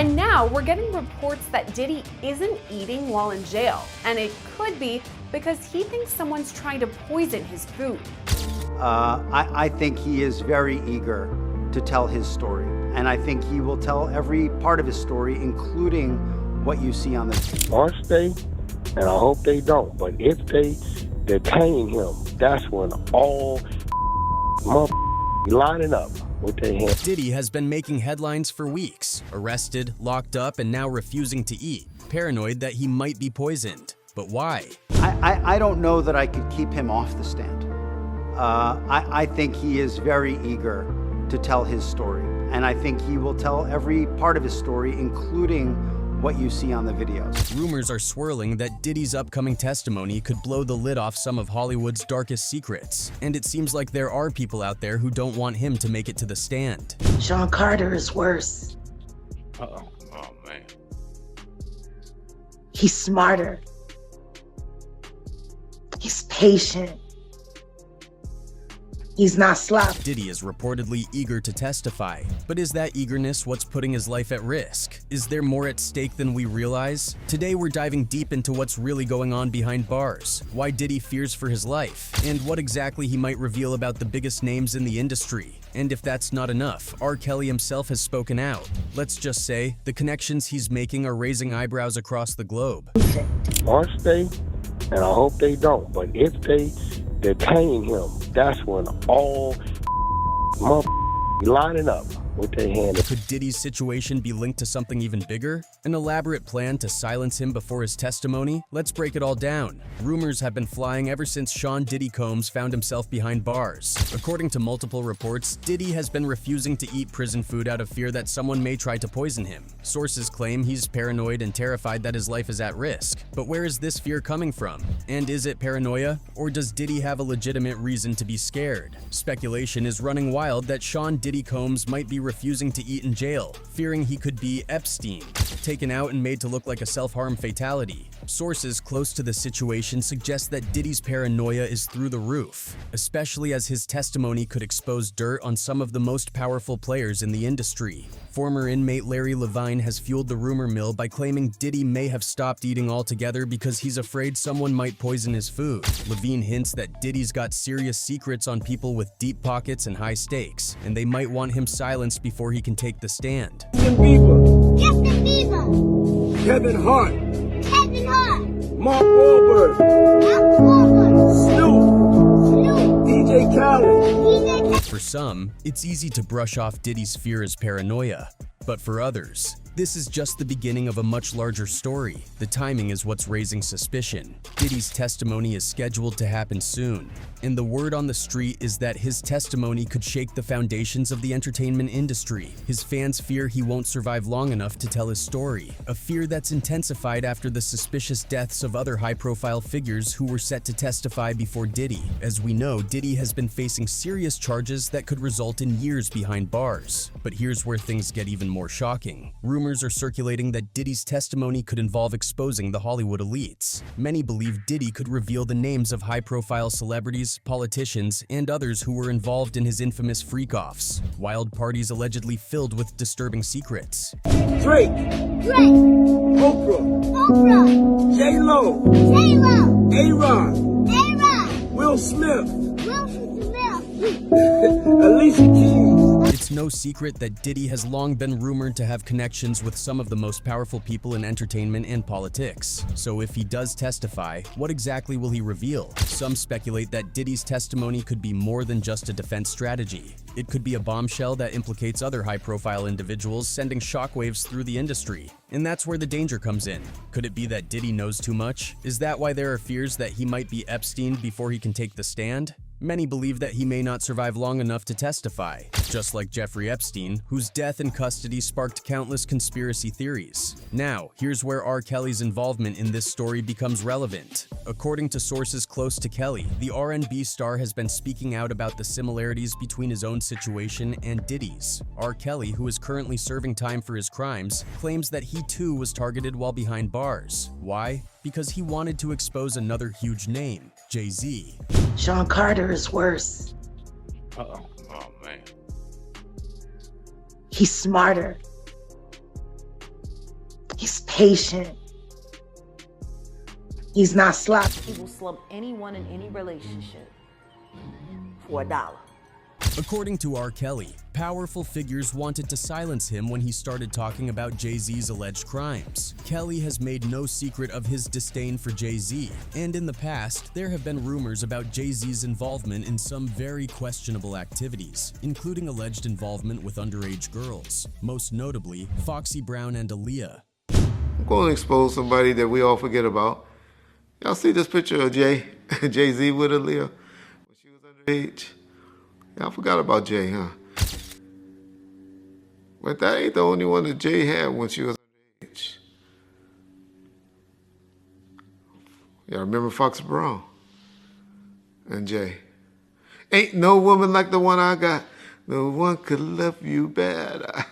And now we're getting reports that Diddy isn't eating while in jail, and it could be because he thinks someone's trying to poison his food. I think he is very eager to tell his story, and I think he will tell every part of his story, including what you see on the Once they, and I hope they don't, but if they detain him, that's when all lining up with their hands. Diddy has been making headlines for weeks, arrested, locked up, and now refusing to eat, paranoid that he might be poisoned. But why? I don't know that I could keep him off the stand. I think he is very eager to tell his story, and I think he will tell every part of his story, including what you see on the videos. Rumors are swirling that Diddy's upcoming testimony could blow the lid off some of Hollywood's darkest secrets, and it seems like there are people out there who don't want him to make it to the stand. Sean Carter is worse. Oh man. He's smarter. He's patient. He's not sloppy. Diddy is reportedly eager to testify, but is that eagerness what's putting his life at risk? Is there more at stake than we realize? Today we're diving deep into what's really going on behind bars, why Diddy fears for his life, and what exactly he might reveal about the biggest names in the industry. And if that's not enough, R. Kelly himself has spoken out. Let's just say, the connections he's making are raising eyebrows across the globe. Once they, and I hope they don't, but if they detain him, that's when all lining up with their hands. Could Diddy's situation be linked to something even bigger? An elaborate plan to silence him before his testimony? Let's break it all down. Rumors have been flying ever since Sean Diddy Combs found himself behind bars. According to multiple reports, Diddy has been refusing to eat prison food out of fear that someone may try to poison him. Sources claim he's paranoid and terrified that his life is at risk. But where is this fear coming from? And is it paranoia? Or does Diddy have a legitimate reason to be scared? Speculation is running wild that Sean Diddy Combs might be refusing to eat in jail, fearing he could be Epstein, taken out and made to look like a self-harm fatality. Sources close to the situation suggest that Diddy's paranoia is through the roof, especially as his testimony could expose dirt on some of the most powerful players in the industry. Former inmate Larry Levine has fueled the rumor mill by claiming Diddy may have stopped eating altogether because he's afraid someone might poison his food. Levine hints that Diddy's got serious secrets on people with deep pockets and high stakes, and they might want him silenced before he can take the stand. Justin Bieber. Justin Bieber. Kevin Hart. Kevin Hart. Mark Wahlberg. Mark Wahlberg. Snoop. DJ Khaled. DJ Khaled. For some, it's easy to brush off Diddy's fear as paranoia. But for others, this is just the beginning of a much larger story. The timing is what's raising suspicion. Diddy's testimony is scheduled to happen soon, and the word on the street is that his testimony could shake the foundations of the entertainment industry. His fans fear he won't survive long enough to tell his story, a fear that's intensified after the suspicious deaths of other high-profile figures who were set to testify before Diddy. As we know, Diddy has been facing serious charges that could result in years behind bars. But here's where things get even more shocking. Rumors are circulating that Diddy's testimony could involve exposing the Hollywood elites. Many believe Diddy could reveal the names of high-profile celebrities, politicians, and others who were involved in his infamous freak-offs. Wild parties allegedly filled with disturbing secrets. Drake. Drake. Oprah. Oprah. J-Lo. J-Lo. A-Rod. A-Rod. Will Smith. Will Smith. Alicia Keys. It's no secret that Diddy has long been rumored to have connections with some of the most powerful people in entertainment and politics. So if he does testify, what exactly will he reveal? Some speculate that Diddy's testimony could be more than just a defense strategy. It could be a bombshell that implicates other high-profile individuals, sending shockwaves through the industry. And that's where the danger comes in. Could it be that Diddy knows too much? Is that why there are fears that he might be Epstein before he can take the stand? Many believe that he may not survive long enough to testify, just like Jeffrey Epstein, whose death in custody sparked countless conspiracy theories. Now, here's where R. Kelly's involvement in this story becomes relevant. According to sources close to Kelly, the R&B star has been speaking out about the similarities between his own situation and Diddy's. R. Kelly, who is currently serving time for his crimes, claims that he too was targeted while behind bars. Why? Because he wanted to expose another huge name, Jay-Z. Sean Carter is worse. Oh man. He's smarter. He's patient. He's not sloppy. He will slump anyone in any relationship for $1. According to R. Kelly, powerful figures wanted to silence him when he started talking about Jay-Z's alleged crimes. Kelly has made no secret of his disdain for Jay-Z, and in the past, there have been rumors about Jay-Z's involvement in some very questionable activities, including alleged involvement with underage girls, most notably Foxy Brown and Aaliyah. I'm going to expose somebody that we all forget about. Y'all see this picture of Jay-Z with Aaliyah when she was underage? Y'all forgot about Jay, huh? But that ain't the only one that Jay had when she was underage. Y'all remember Foxy Brown and Jay? Ain't no woman like the one I got. No one could love you better.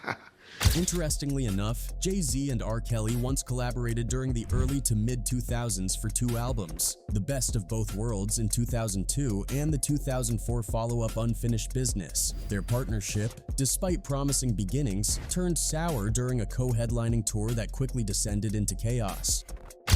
Interestingly enough, Jay-Z and R. Kelly once collaborated during the early to mid-2000s for 2 albums, The Best of Both Worlds in 2002 and the 2004 follow-up Unfinished Business. Their partnership, despite promising beginnings, turned sour during a co-headlining tour that quickly descended into chaos.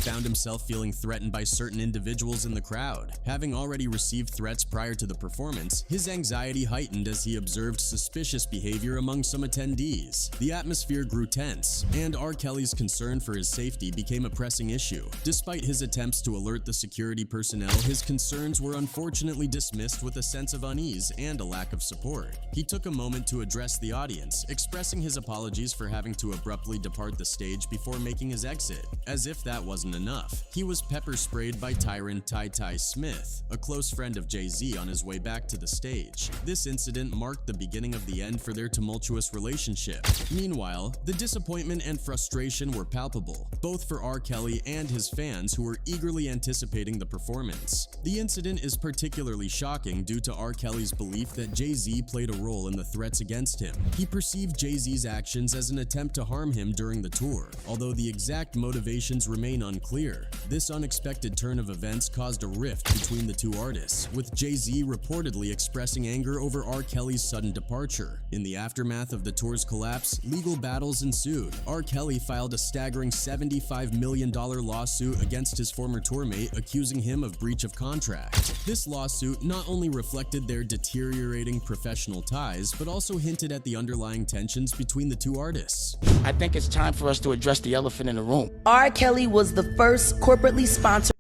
Found himself feeling threatened by certain individuals in the crowd. Having already received threats prior to the performance, his anxiety heightened as he observed suspicious behavior among some attendees. The atmosphere grew tense, and R. Kelly's concern for his safety became a pressing issue. Despite his attempts to alert the security personnel, his concerns were unfortunately dismissed with a sense of unease and a lack of support. He took a moment to address the audience, expressing his apologies for having to abruptly depart the stage before making his exit. As if that wasn't enough, he was pepper sprayed by Tyron Ty Smith, a close friend of Jay-Z, on his way back to the stage. This incident marked the beginning of the end for their tumultuous relationship. Meanwhile, the disappointment and frustration were palpable, both for R. Kelly and his fans who were eagerly anticipating the performance. The incident is particularly shocking due to R. Kelly's belief that Jay-Z played a role in the threats against him. He perceived Jay-Z's actions as an attempt to harm him during the tour, although the exact motivations remain unclear. This unexpected turn of events caused a rift between the 2 artists, with Jay-Z reportedly expressing anger over R. Kelly's sudden departure. In the aftermath of the tour's collapse, legal battles ensued. R. Kelly filed a staggering $75 million lawsuit against his former tourmate, accusing him of breach of contract. This lawsuit not only reflected their deteriorating professional ties, but also hinted at the underlying tensions between the 2 artists. I think it's time for us to address the elephant in the room. R. Kelly was the first corporately sponsored.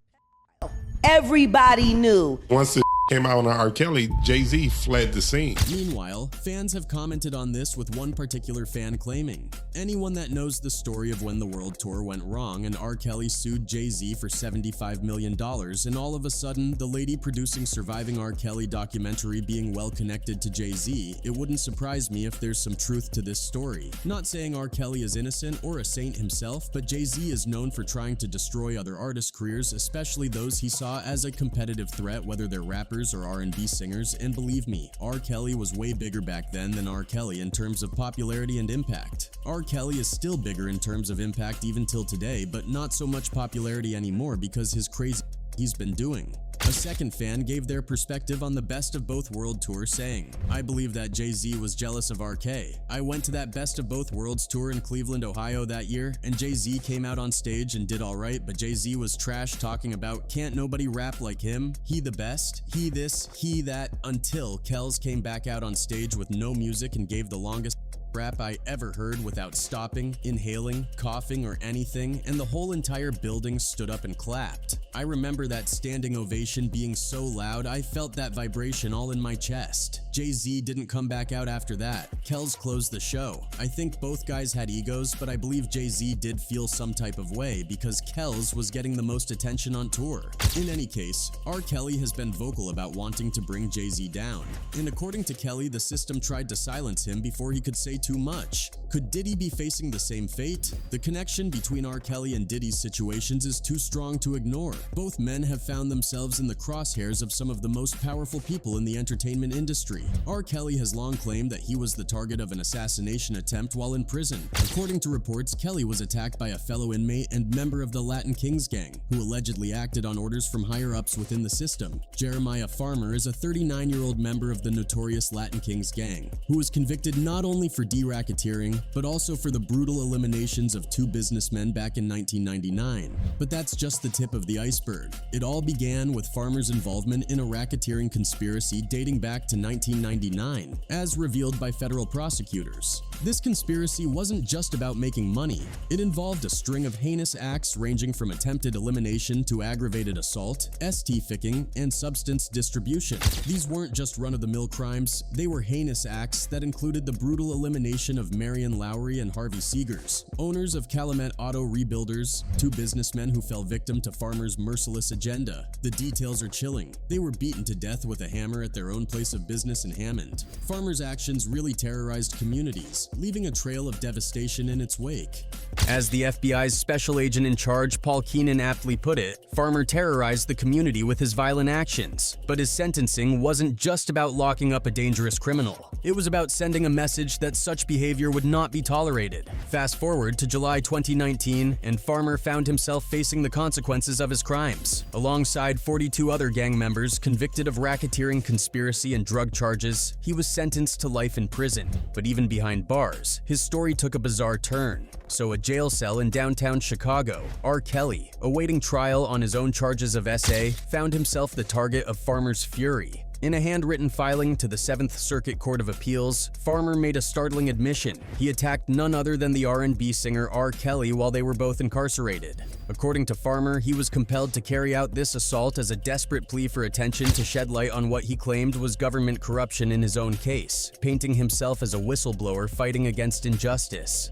Everybody knew. Once it came out on R. Kelly, Jay-Z fled the scene. Meanwhile, fans have commented on this, with one particular fan claiming, anyone that knows the story of when the world tour went wrong and R. Kelly sued Jay-Z for $75 million, and all of a sudden, the lady producing Surviving R. Kelly documentary being well connected to Jay-Z, it wouldn't surprise me if there's some truth to this story. Not saying R. Kelly is innocent or a saint himself, but Jay-Z is known for trying to destroy other artists' careers, especially those he saw as a competitive threat, whether they're rappers or R&B singers, and believe me, R. Kelly was way bigger back then than R. Kelly in terms of popularity and impact. R. Kelly is still bigger in terms of impact even till today, but not so much popularity anymore because his crazy he's been doing. A second fan gave their perspective on the Best of Both Worlds tour, saying, I believe that Jay-Z was jealous of RK. I went to that Best of Both Worlds tour in Cleveland, Ohio that year, and Jay-Z came out on stage and did alright, but Jay-Z was trash talking about can't nobody rap like him, he the best, he this, he that, until Kells came back out on stage with no music and gave the longest rap I ever heard without stopping, inhaling, coughing, or anything, and the whole entire building stood up and clapped. I remember that standing ovation being so loud, I felt that vibration all in my chest. Jay-Z didn't come back out after that. Kells closed the show. I think both guys had egos, but I believe Jay-Z did feel some type of way because Kells was getting the most attention on tour. In any case, R. Kelly has been vocal about wanting to bring Jay-Z down, and according to Kelly, the system tried to silence him before he could say too much. Could Diddy be facing the same fate? The connection between R. Kelly and Diddy's situations is too strong to ignore. Both men have found themselves in the crosshairs of some of the most powerful people in the entertainment industry. R. Kelly has long claimed that he was the target of an assassination attempt while in prison. According to reports, Kelly was attacked by a fellow inmate and member of the Latin Kings gang, who allegedly acted on orders from higher-ups within the system. Jeremiah Farmer is a 39-year-old member of the notorious Latin Kings gang, who was convicted not only for de-racketeering, but also for the brutal eliminations of 2 businessmen back in 1999. But that's just the tip of the iceberg. It all began with Farmer's involvement in a racketeering conspiracy dating back to 1999, as revealed by federal prosecutors. This conspiracy wasn't just about making money. It involved a string of heinous acts ranging from attempted elimination to aggravated assault, ST-ficking, and substance distribution. These weren't just run-of-the-mill crimes, they were heinous acts that included the brutal elimination of Marion Lowry and Harvey Seegers, owners of Calumet Auto Rebuilders, 2 businessmen who fell victim to Farmer's merciless agenda. The details are chilling. They were beaten to death with a hammer at their own place of business in Hammond. Farmer's actions really terrorized communities, leaving a trail of devastation in its wake. As the FBI's special agent in charge, Paul Keenan, aptly put it, Farmer terrorized the community with his violent actions. But his sentencing wasn't just about locking up a dangerous criminal. It was about sending a message that such behavior would not be tolerated. Fast forward to July 2019, and Farmer found himself facing the consequences of his crimes. Alongside 42 other gang members convicted of racketeering, conspiracy, and drug charges, he was sentenced to life in prison. But even behind bars, his story took a bizarre turn. So a jail cell in downtown Chicago, R. Kelly, awaiting trial on his own charges of SA, found himself the target of Farmer's fury. In a handwritten filing to the 7th Circuit Court of Appeals, Farmer made a startling admission. He attacked none other than the R&B singer R. Kelly while they were both incarcerated. According to Farmer, he was compelled to carry out this assault as a desperate plea for attention to shed light on what he claimed was government corruption in his own case, painting himself as a whistleblower fighting against injustice.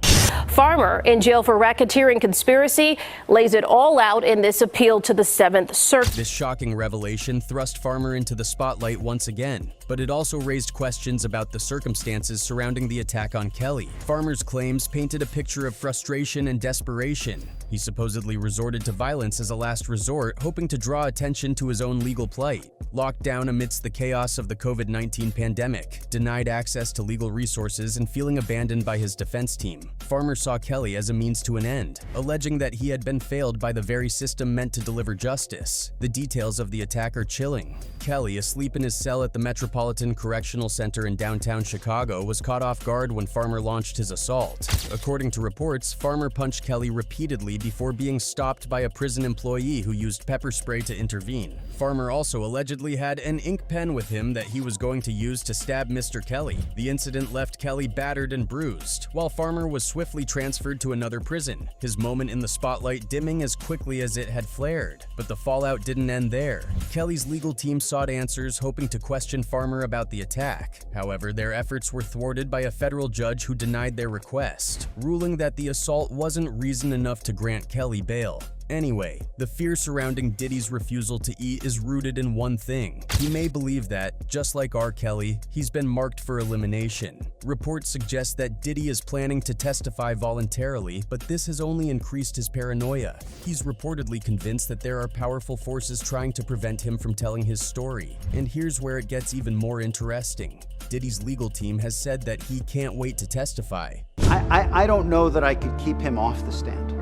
Farmer, in jail for racketeering conspiracy, lays it all out in this appeal to the 7th Circuit. This shocking revelation thrust Farmer into the spotlight once again, but it also raised questions about the circumstances surrounding the attack on Kelly. Farmer's claims painted a picture of frustration and desperation. He supposedly resorted to violence as a last resort, hoping to draw attention to his own legal plight. Locked down amidst the chaos of the COVID-19 pandemic, denied access to legal resources, and feeling abandoned by his defense team, Farmer saw Kelly as a means to an end, alleging that he had been failed by the very system meant to deliver justice. The details of the attack are chilling. Kelly, asleep in his cell at the Metropolitan Correctional Center in downtown Chicago, was caught off guard when Farmer launched his assault. According to reports, Farmer punched Kelly repeatedly before being stopped by a prison employee who used pepper spray to intervene. Farmer also allegedly had an ink pen with him that he was going to use to stab Mr. Kelly. The incident left Kelly battered and bruised, while Farmer was swiftly transferred to another prison, his moment in the spotlight dimming as quickly as it had flared. But the fallout didn't end there. Kelly's legal team sought answers, hoping to question Farmer about the attack. However, their efforts were thwarted by a federal judge who denied their request, ruling that the assault wasn't reason enough to grant Kelly bail. Anyway, the fear surrounding Diddy's refusal to eat is rooted in one thing. He may believe that, just like R. Kelly, he's been marked for elimination. Reports suggest that Diddy is planning to testify voluntarily, but this has only increased his paranoia. He's reportedly convinced that there are powerful forces trying to prevent him from telling his story. And here's where it gets even more interesting. Diddy's legal team has said that he can't wait to testify. I don't know that I could keep him off the stand.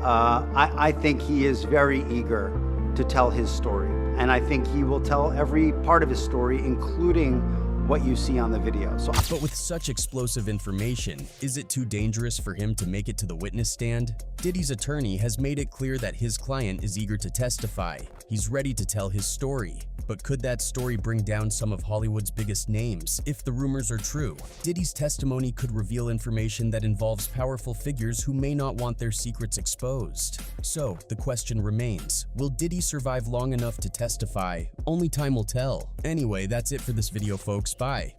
I think he is very eager to tell his story, and I think he will tell every part of his story, including what you see on the video. But with such explosive information, is it too dangerous for him to make it to the witness stand? Diddy's attorney has made it clear that his client is eager to testify. He's ready to tell his story. But could that story bring down some of Hollywood's biggest names if the rumors are true? Diddy's testimony could reveal information that involves powerful figures who may not want their secrets exposed. So, the question remains, will Diddy survive long enough to testify? Only time will tell. Anyway, that's it for this video, folks. Bye.